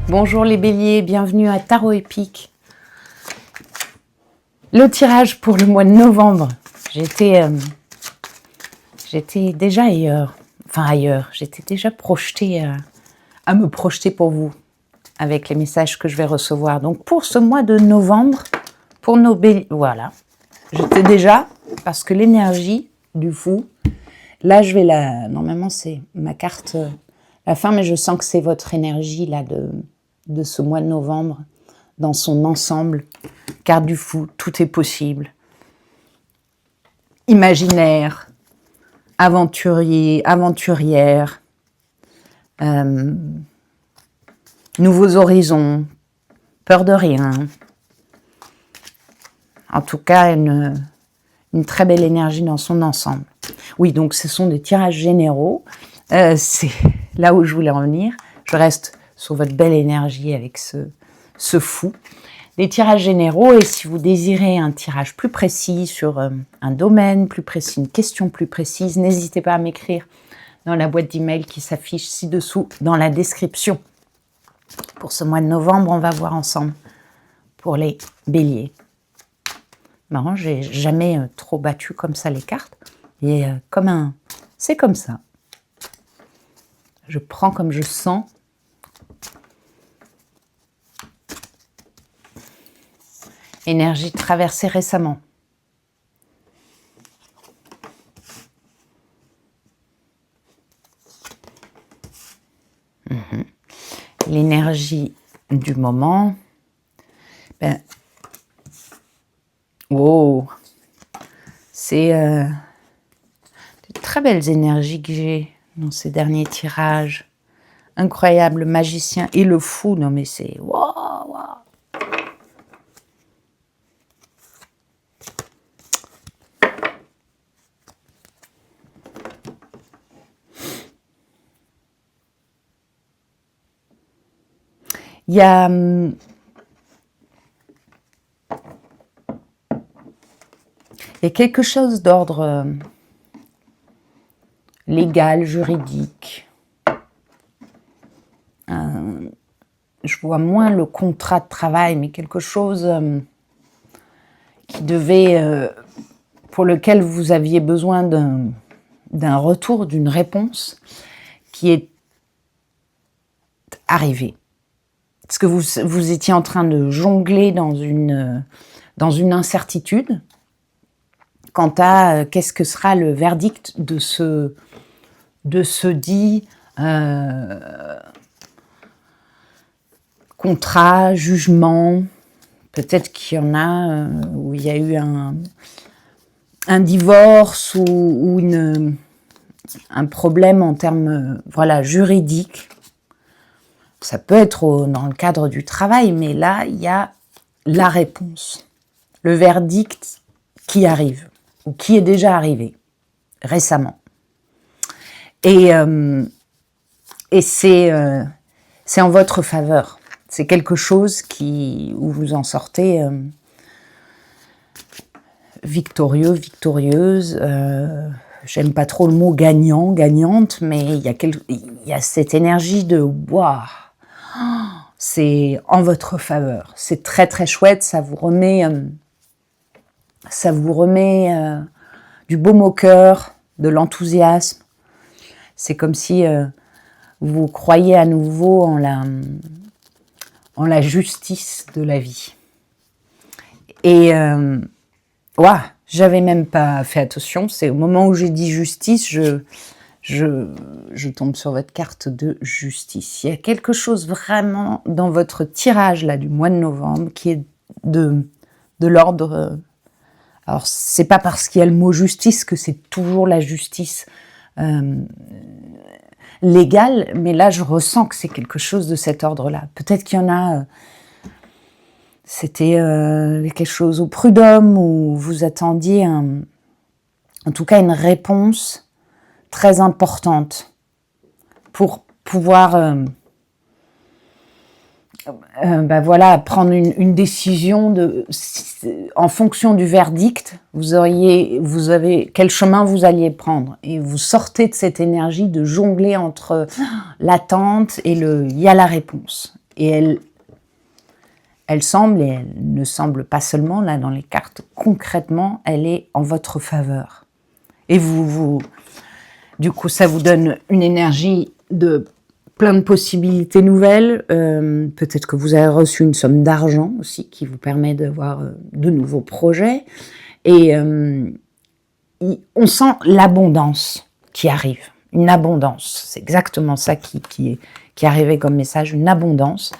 Bonjour les béliers, bienvenue à Tarot Épique. Le tirage pour le mois de novembre. J'étais déjà ailleurs. J'étais déjà projetée à me projeter pour vous avec les messages que je vais recevoir. Donc pour ce mois de novembre, pour nos béliers, voilà. J'étais déjà, parce que l'énergie du fou, là je vais normalement c'est ma carte la fin, mais je sens que c'est votre énergie là de ce mois de novembre dans son ensemble. Carte du fou, tout est possible. Imaginaire, aventurier, aventurière, nouveaux horizons, peur de rien. En tout cas, une très belle énergie dans son ensemble. Oui, donc ce sont des tirages généraux. C'est là où je voulais en venir. Je reste sur votre belle énergie avec ce fou. Des tirages généraux, et si vous désirez un tirage plus précis sur un domaine plus précis, une question plus précise, n'hésitez pas à m'écrire dans la boîte d'email qui s'affiche ci-dessous dans la description. Pour ce mois de novembre, on va voir ensemble pour les béliers. Marrant, j'ai jamais trop battu comme ça les cartes. Et c'est comme ça. Je prends comme je sens. Énergie traversée récemment. L'énergie du moment. Wow. C'est de très belles énergies que j'ai dans ces derniers tirages. Incroyable, le magicien et le fou. Non mais c'est... Wow, wow. Il y a quelque chose d'ordre légal, juridique. Je vois moins le contrat de travail, mais quelque chose qui devait, pour lequel vous aviez besoin d'un retour, d'une réponse, qui est arrivée. Parce que vous étiez en train de jongler dans une incertitude quant à qu'est-ce que sera le verdict de ce dit contrat, jugement. Peut-être qu'il y en a où il y a eu un divorce ou un problème en termes juridiques. Ça peut être dans le cadre du travail, mais là, il y a la réponse, le verdict qui arrive, ou qui est déjà arrivé récemment. Et c'est en votre faveur. C'est quelque chose où vous en sortez victorieux, victorieuse. J'aime pas trop le mot gagnant, gagnante, mais il y a cette énergie de waouh. C'est en votre faveur. C'est très très chouette. Ça vous remet du baume au cœur, de l'enthousiasme. C'est comme si vous croyez à nouveau en la justice de la vie. Et j'avais même pas fait attention. C'est au moment où j'ai dit justice, je tombe sur votre carte de justice. Il y a quelque chose vraiment dans votre tirage là du mois de novembre qui est de l'ordre. Alors c'est pas parce qu'il y a le mot justice que c'est toujours la justice légale, mais là je ressens que c'est quelque chose de cet ordre-là. Peut-être qu'il y en a. C'était quelque chose au prud'homme où vous attendiez en tout cas une réponse très importante pour pouvoir prendre une décision en fonction du verdict. Vous avez quel chemin vous alliez prendre, et vous sortez de cette énergie de jongler entre l'attente et il y a la réponse. Et elle semble, et elle ne semble pas seulement là dans les cartes, concrètement, elle est en votre faveur. Et du coup, ça vous donne une énergie de plein de possibilités nouvelles. Peut-être que vous avez reçu une somme d'argent aussi qui vous permet d'avoir de nouveaux projets. Et on sent l'abondance qui arrive. Une abondance. C'est exactement ça qui arrivait comme message, une abondance.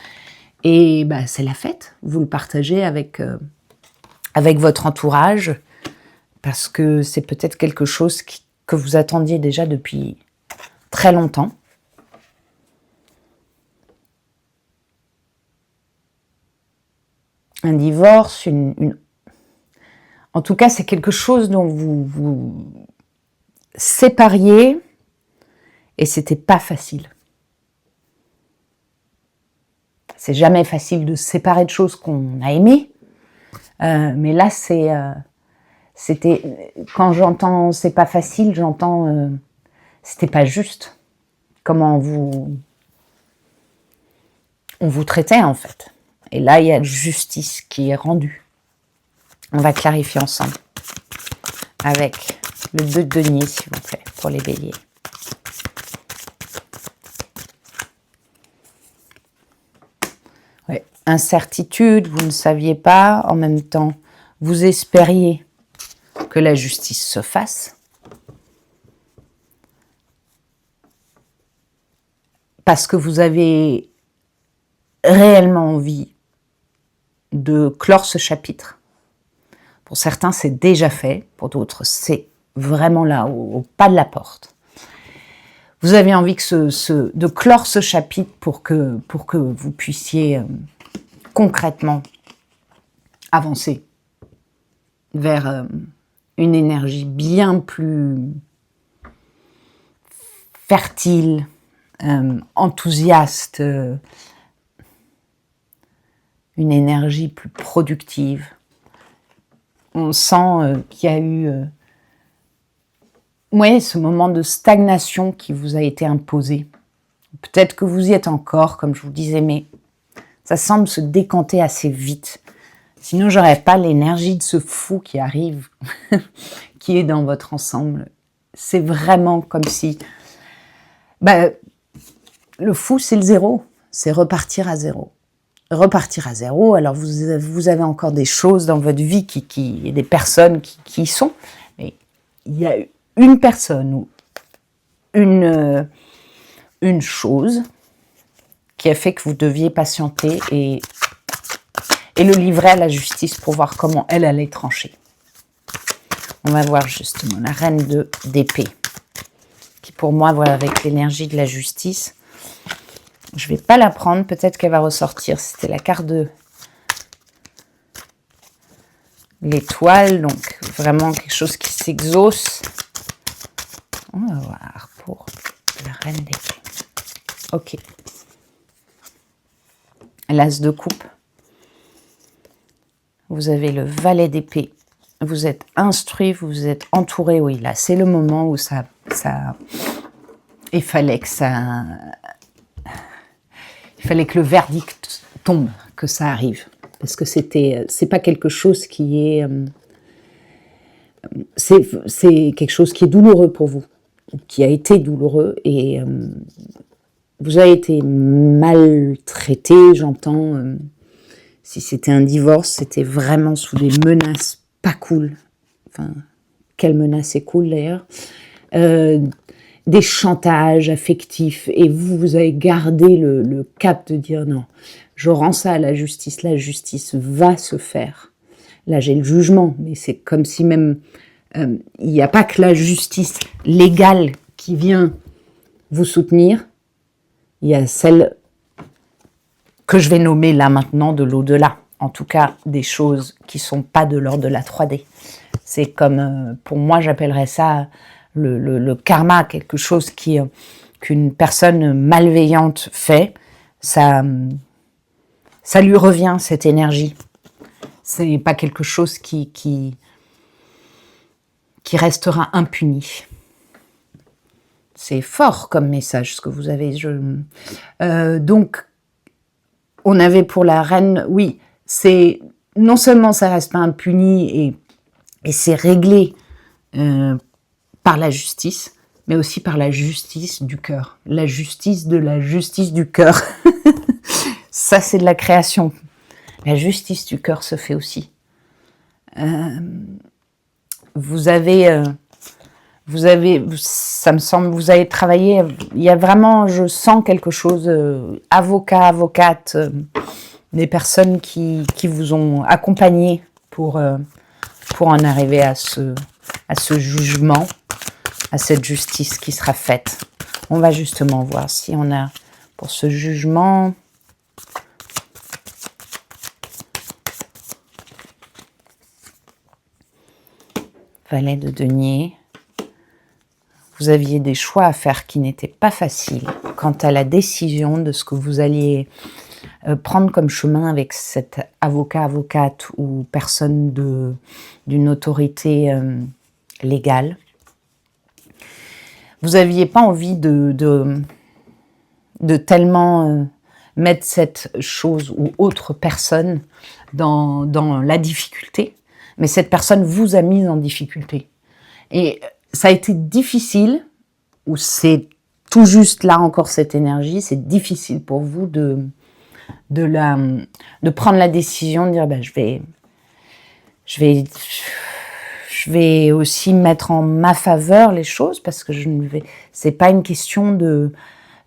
Et c'est la fête. Vous le partagez avec votre entourage parce que c'est peut-être quelque chose que vous attendiez déjà depuis très longtemps. Un divorce, en tout cas, c'est quelque chose dont vous sépariez et c'était pas facile. C'est jamais facile de se séparer de choses qu'on a aimées, mais là, c'était quand j'entends c'est pas facile, j'entends c'était pas juste. Comment on vous traitait en fait. Et là, il y a justice qui est rendue. On va clarifier ensemble avec le 2 de denier, s'il vous plaît, pour les béliers. Ouais. Incertitude, vous ne saviez pas, en même temps, vous espériez que la justice se fasse. Parce que vous avez réellement envie de clore ce chapitre. Pour certains, c'est déjà fait. Pour d'autres, c'est vraiment là, au pas de la porte. Vous avez envie de clore ce chapitre pour que vous puissiez concrètement avancer vers une énergie bien plus fertile, enthousiaste, une énergie plus productive. On sent qu'il y a eu ce moment de stagnation qui vous a été imposé. Peut-être que vous y êtes encore, comme je vous disais, mais ça semble se décanter assez vite. Sinon, j'aurais pas l'énergie de ce fou qui arrive, qui est dans votre ensemble. C'est vraiment comme si... le fou, c'est le zéro. C'est repartir à zéro. Repartir à zéro, alors vous avez encore des choses dans votre vie, et des personnes qui y sont, mais il y a une personne ou une chose qui a fait que vous deviez patienter et le livrer à la justice pour voir comment elle allait trancher. On va voir justement la reine d'épée, qui pour moi, voilà, avec l'énergie de la justice, je ne vais pas la prendre, peut-être qu'elle va ressortir. C'était la carte de l'étoile, donc vraiment quelque chose qui s'exauce. On va voir pour la reine d'épée. Ok. L'as de coupe. Vous avez le valet d'épée. Vous êtes instruit, vous êtes entouré. Oui, là, c'est le moment où ça... Il fallait que le verdict tombe, que ça arrive. Parce que c'est pas quelque chose qui est... c'est quelque chose qui est douloureux pour vous, qui a été douloureux, et vous avez été maltraité, j'entends. Si c'était un divorce, c'était vraiment sous des menaces pas cool. Enfin, quelle menace est cool d'ailleurs. Des chantages affectifs, et vous avez gardé le cap de dire non, je rends ça à la justice va se faire. Là j'ai le jugement, mais c'est comme si même il n'y a pas que la justice légale qui vient vous soutenir, il y a celle que je vais nommer là maintenant de l'au-delà, en tout cas des choses qui ne sont pas de l'ordre de la 3D. C'est comme, pour moi j'appellerais ça le karma, quelque chose qu'une personne malveillante fait, ça lui revient, cette énergie. C'est pas quelque chose qui restera impuni. C'est fort comme message ce que vous avez. Donc, on avait pour la reine, oui, c'est non seulement ça reste pas impuni et c'est réglé par la justice, mais aussi par la justice du cœur. La justice de la justice du cœur. Ça, c'est de la création. La justice du cœur se fait aussi. Vous avez, ça me semble, vous avez travaillé, il y a vraiment, je sens quelque chose, avocat, avocate, des personnes qui vous ont accompagné pour en arriver à ce jugement, à cette justice qui sera faite. On va justement voir si on a, pour ce jugement, Valet de denier. Vous aviez des choix à faire qui n'étaient pas faciles quant à la décision de ce que vous alliez prendre comme chemin avec cet avocat, avocate ou personne d'une autorité légale. Vous n'aviez pas envie de tellement mettre cette chose ou autre personne dans la difficulté, mais cette personne vous a mis en difficulté. Et ça a été difficile, ou c'est tout juste là encore cette énergie, c'est difficile pour vous de prendre la décision de dire ben, je vais aussi mettre en ma faveur les choses, parce que c'est pas une question de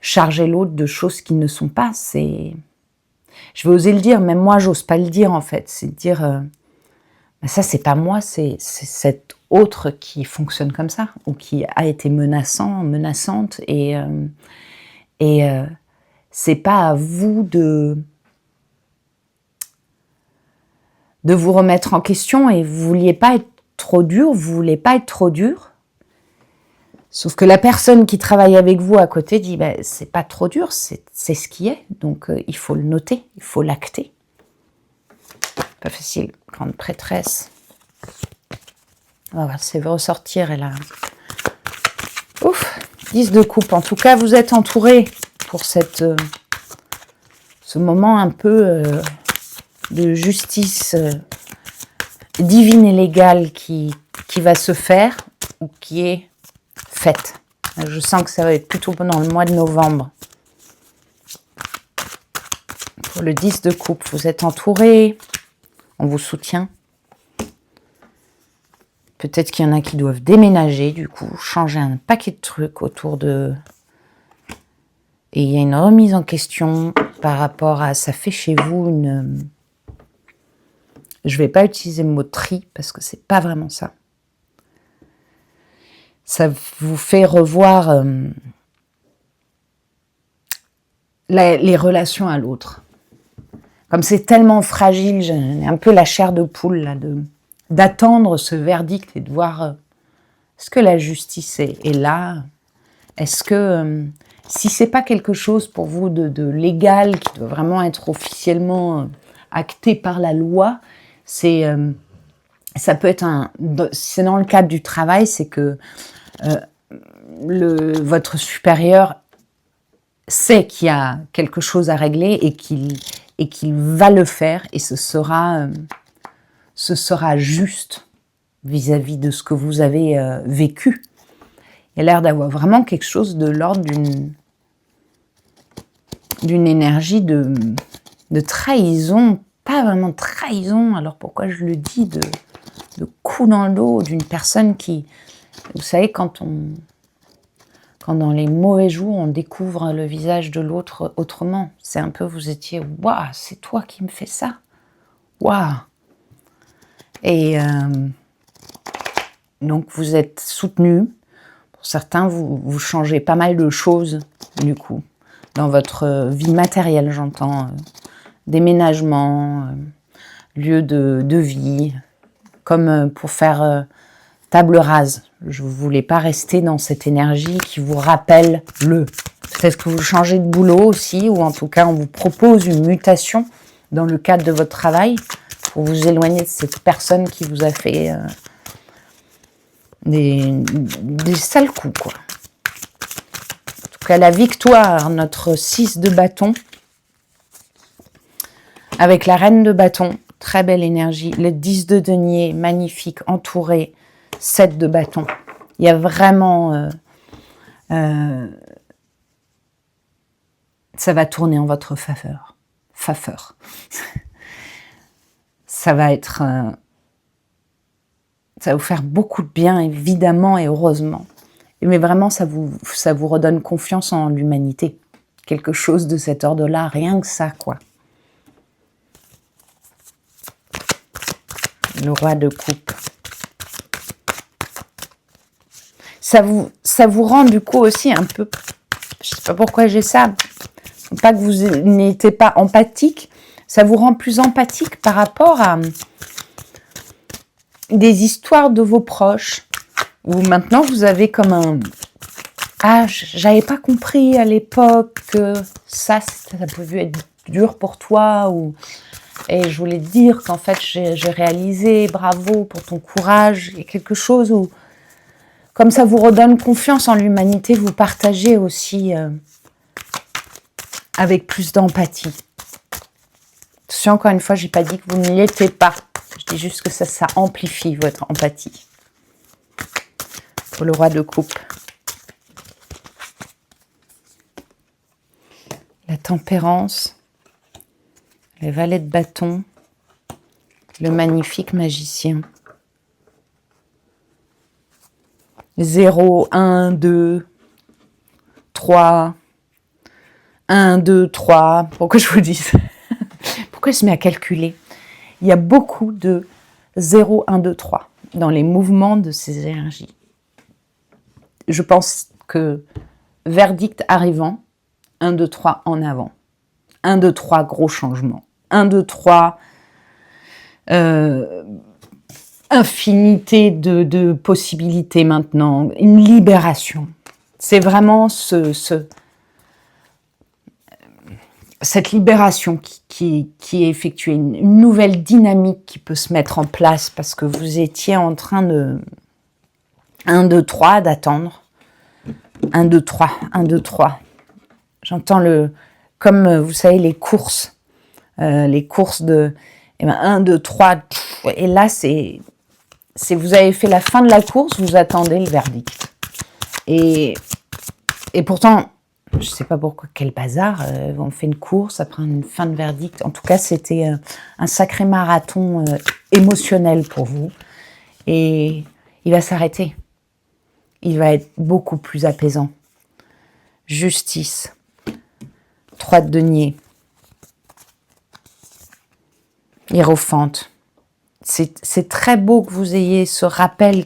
charger l'autre de choses qui ne sont pas, je vais oser le dire, même moi j'ose pas le dire en fait, c'est de dire ben ça c'est pas moi, c'est cet autre qui fonctionne comme ça, ou qui a été menaçante, et c'est pas à vous de vous remettre en question, et vous vouliez pas être trop dur, vous voulez pas être trop dur. Sauf que la personne qui travaille avec vous à côté dit ben, c'est pas trop dur, c'est ce qui est, donc il faut le noter, il faut l'acter. Pas facile, grande prêtresse. On va voir si elle veut ressortir, elle a... Ouf, 10 de coupe. En tout cas, vous êtes entouré pour ce moment un peu de justice divine et légale qui va se faire, ou qui est faite. Je sens que ça va être plutôt pendant le mois de novembre. Pour le 10 de coupe, vous êtes entouré, on vous soutient. Peut-être qu'il y en a qui doivent déménager, du coup, changer un paquet de trucs autour de... Et il y a une remise en question par rapport à... Ça fait chez vous une... Je ne vais pas utiliser le mot tri, parce que c'est pas vraiment ça. Ça vous fait revoir les relations à l'autre. Comme c'est tellement fragile, j'ai un peu la chair de poule là, d'attendre ce verdict et de voir est-ce que la justice est là, est-ce que si c'est pas quelque chose pour vous de légal qui doit vraiment être officiellement acté par la loi, ça peut être c'est dans le cadre du travail, c'est que votre supérieur sait qu'il y a quelque chose à régler et qu'il va le faire, et ce sera juste vis-à-vis de ce que vous avez vécu. Il y a l'air d'avoir vraiment quelque chose de l'ordre d'une énergie de trahison, pas vraiment de trahison, alors pourquoi je le dis, de coup dans le dos d'une personne qui, vous savez, quand dans les mauvais jours, on découvre le visage de l'autre autrement. C'est un peu, vous étiez, waouh, c'est toi qui me fais ça. Waouh. Et donc, vous êtes soutenu. Pour certains, vous changez pas mal de choses, du coup, dans votre vie matérielle, j'entends. Déménagement, lieu de vie, comme pour faire table rase. Je ne voulais pas rester dans cette énergie qui vous rappelle Peut-être que vous changez de boulot aussi, ou en tout cas, on vous propose une mutation dans le cadre de votre travail pour vous éloigner de cette personne qui vous a fait des sales coups, quoi. En tout cas, la victoire, notre 6 de bâton. Avec la reine de bâton, très belle énergie. Le 10 de denier, magnifique, entouré. 7 de bâton. Il y a vraiment... ça va tourner en votre faveur. Ça va être... ça va vous faire beaucoup de bien, évidemment et heureusement. Mais vraiment, ça vous redonne confiance en l'humanité. Quelque chose de cet ordre-là, rien que ça, quoi. Le roi de coupe. Ça vous rend du coup aussi un peu... Je sais pas pourquoi j'ai ça. Pas que vous n'étiez pas empathique. Ça vous rend plus empathique par rapport à des histoires de vos proches. Où maintenant vous avez comme un... Ah, j'avais pas compris à l'époque que ça pouvait être dur pour toi. Et je voulais te dire qu'en fait j'ai réalisé, bravo pour ton courage. Il y a quelque chose où... Comme ça vous redonne confiance en l'humanité, vous partagez aussi avec plus d'empathie. Attention, encore une fois, je n'ai pas dit que vous ne l'étiez pas. Je dis juste que ça amplifie votre empathie. Pour le roi de coupe. La tempérance. Les valets de bâton. Le magnifique magicien. 0, 1, 2, 3, 1, 2, 3. Pourquoi je vous dis ça? Pourquoi je me mets à calculer? Il y a beaucoup de 0, 1, 2, 3 dans les mouvements de ces énergies. Je pense que verdict arrivant, 1, 2, 3 en avant. 1, 2, 3, gros changement. 1, 2, 3, infinité de possibilités maintenant, une libération. C'est vraiment cette libération qui est effectuée, une nouvelle dynamique qui peut se mettre en place parce que vous étiez en train de 1, 2, 3 d'attendre. 1, 2, 3, 1, 2, 3. J'entends comme vous savez les courses de 1, 2, 3 et là c'est vous avez fait la fin de la course, vous attendez le verdict. Et pourtant, je ne sais pas pourquoi, quel bazar, on fait une course après une fin de verdict. En tout cas, c'était un sacré marathon émotionnel pour vous. Et il va s'arrêter. Il va être beaucoup plus apaisant. Justice. 3 de denier. Hiérophante. C'est très beau que vous ayez ce rappel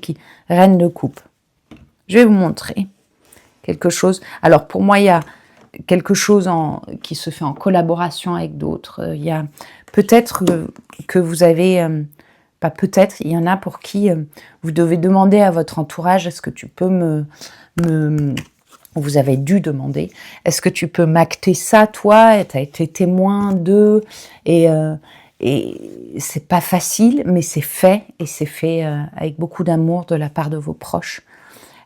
reine de coupe. Je vais vous montrer quelque chose. Alors pour moi, il y a quelque chose qui se fait en collaboration avec d'autres. Il y a peut-être que vous avez, pas peut-être, il y en a pour qui vous devez demander à votre entourage, est-ce que tu peux vous avez dû demander, est-ce que tu peux m'acter ça, toi? Tu as été témoin de... Et c'est pas facile, mais c'est fait, et c'est fait avec beaucoup d'amour de la part de vos proches,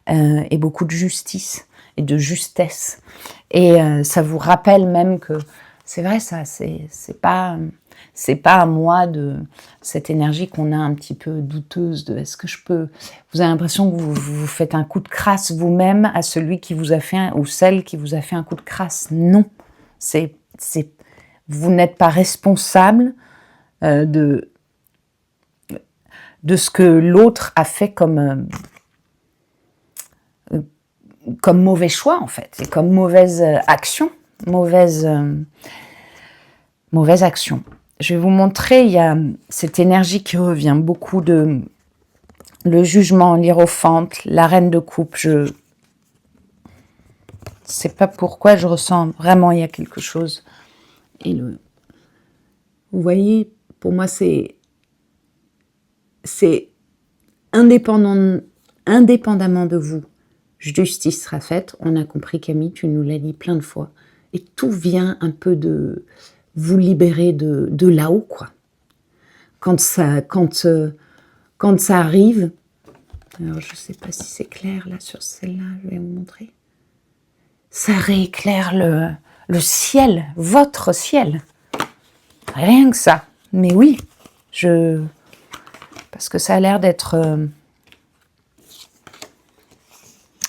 et beaucoup de justice et de justesse. Et ça vous rappelle même que c'est vrai, ça, c'est pas à moi de cette énergie qu'on a un petit peu douteuse de est-ce que je peux. Vous avez l'impression que vous faites un coup de crasse vous-même à celui qui vous a fait ou celle qui vous a fait un coup de crasse. Non, vous n'êtes pas responsable de ce que l'autre a fait comme mauvais choix en fait, et comme mauvaise action, mauvaise action. Je vais vous montrer, il y a cette énergie qui revient beaucoup de le jugement, l'hiérophante, la reine de coupe. Je sais pas pourquoi, je ressens vraiment il y a quelque chose. Et vous voyez, pour moi c'est indépendamment de vous. Justice sera faite. On a compris, Camille, tu nous l'as dit plein de fois. Et tout vient un peu de vous libérer de là-haut, quoi. Quand ça arrive, alors je ne sais pas si c'est clair là sur celle-là, je vais vous montrer. Ça rééclaire le ciel, votre ciel. Rien que ça. Mais oui, parce que ça a l'air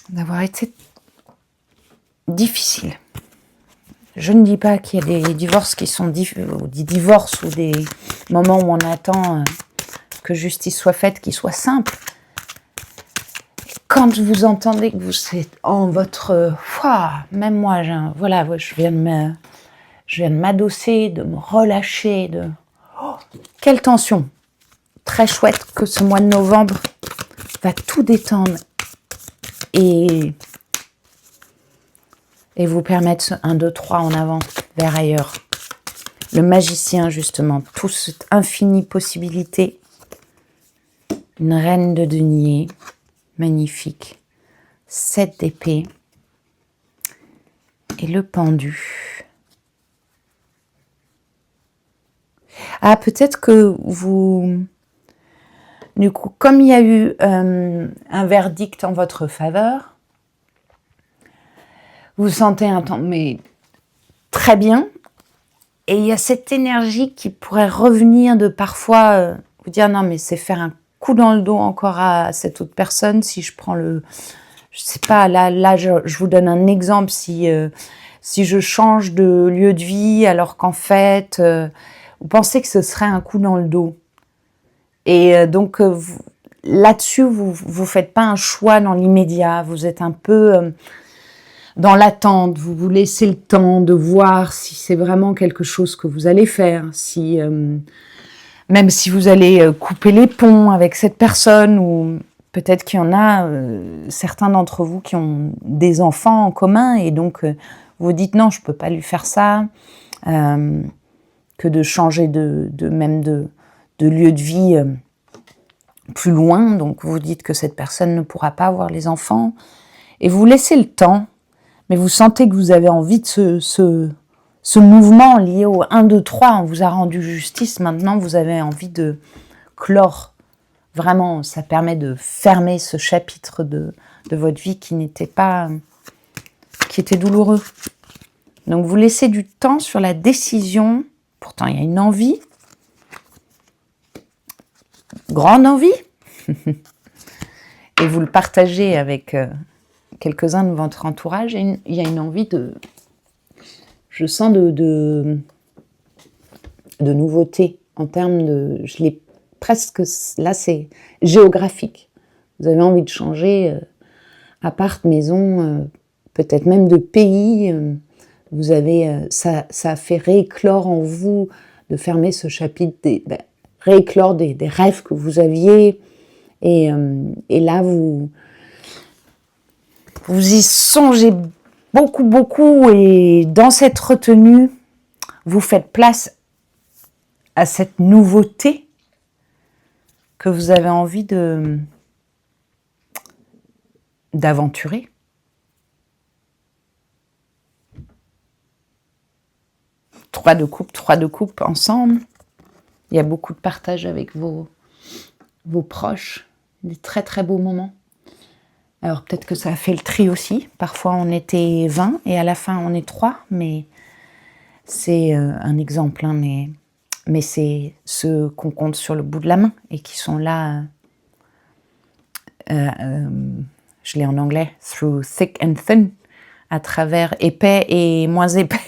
d'avoir été difficile. Je ne dis pas qu'il y a des divorces qui sont ou des divorces ou des moments où on attend que justice soit faite, qui soient simples. Quand vous entendez que vous êtes en votre foi, même moi, je viens de m'adosser, de me relâcher, quelle tension. Très chouette que ce mois de novembre va tout détendre et vous permettre 1, 2, 3 en avant, vers ailleurs. Le magicien, justement, toute cette infinie possibilité. Une reine de denier, magnifique. 7 d'épée. Et le pendu. Ah, peut-être que vous... Du coup, comme il y a eu un verdict en votre faveur, vous sentez un temps, mais très bien. Et il y a cette énergie qui pourrait revenir de parfois vous dire non, mais c'est faire un coup dans le dos encore à cette autre personne. Si je prends je sais pas, là je vous donne un exemple. Si je change de lieu de vie alors qu'en fait, vous pensez que ce serait un coup dans le dos. Et donc, là-dessus, vous faites pas un choix dans l'immédiat. Vous êtes un peu... dans l'attente, vous vous laissez le temps de voir si c'est vraiment quelque chose que vous allez faire, si même si vous allez couper les ponts avec cette personne, ou peut-être qu'il y en a certains d'entre vous qui ont des enfants en commun, et donc vous dites non, je peux pas lui faire ça, que de changer de lieu de vie plus loin, donc vous dites que cette personne ne pourra pas avoir les enfants, et vous laissez le temps. Mais vous sentez que vous avez envie de ce mouvement lié au 1, 2, 3. On vous a rendu justice. Maintenant, vous avez envie de clore. Vraiment, ça permet de fermer ce chapitre de votre vie qui était douloureux. Donc, vous laissez du temps sur la décision. Pourtant, il y a une envie. Grande envie. Et vous le partagez avec... quelques-uns de votre entourage, et il y a une envie je sens de nouveauté en termes de, je l'ai presque, là c'est géographique. Vous avez envie de changer appart, maison, peut-être même de pays. Vous avez, ça a fait rééclore en vous, de fermer ce chapitre, rééclore des rêves que vous aviez, et là vous y songez beaucoup, et dans cette retenue, vous faites place à cette nouveauté que vous avez envie d'aventurer. Trois de coupe ensemble. Il y a beaucoup de partage avec vos proches, des très très beaux moments. Alors peut-être que ça a fait le tri aussi. Parfois on était 20 et à la fin on est 3, mais c'est un exemple, hein, mais c'est ceux qu'on compte sur le bout de la main et qui sont là, je l'ai en anglais, through thick and thin, à travers épais et moins épais.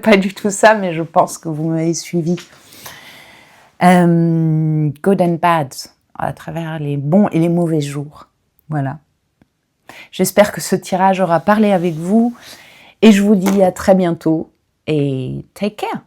Pas du tout ça, mais je pense que vous m'avez suivi. Good and bad, à travers les bons et les mauvais jours. Voilà. J'espère que ce tirage aura parlé avec vous et je vous dis à très bientôt et take care.